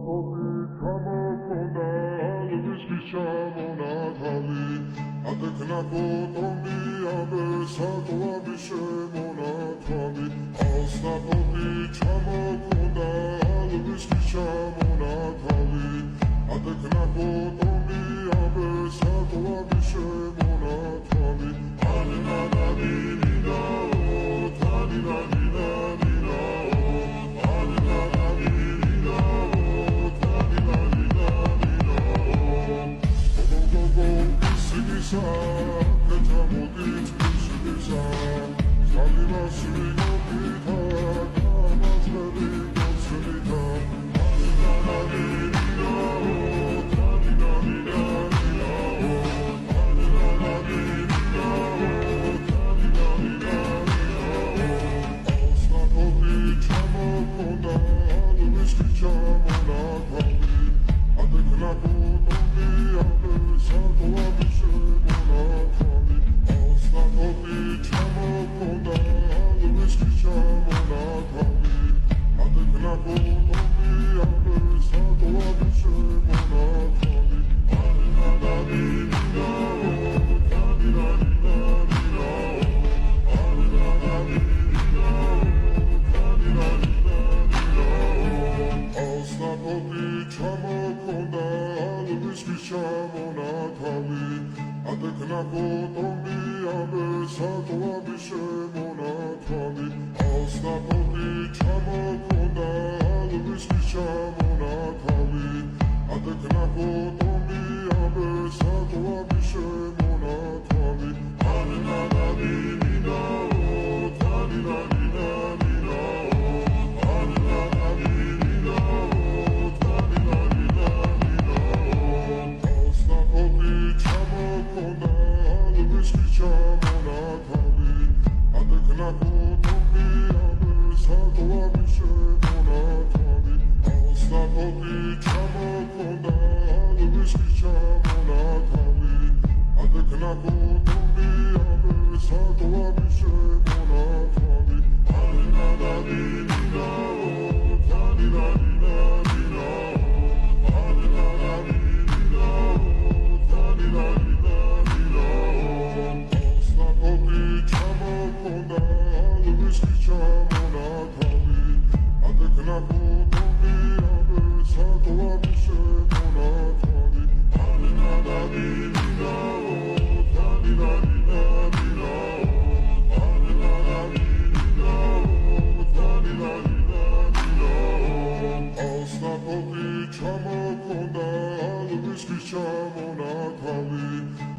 Osnapovi ჩამოქონდა ალვისის ჩამონათალი ატექნა კოტონი აბესატვაბი შემონათალი Osnapovi ჩამოქონდა ალვისის ჩამონათალი ატექნა კოტონი აბესატვაბი შემონათალი Adekna kotoni abesatwabi shemonatali Osnapovi çamokhonda alvishis chamonatali Adekna kotoni abesatwabi shemonatali Osnapovi çamokhonda alvishis chamonatali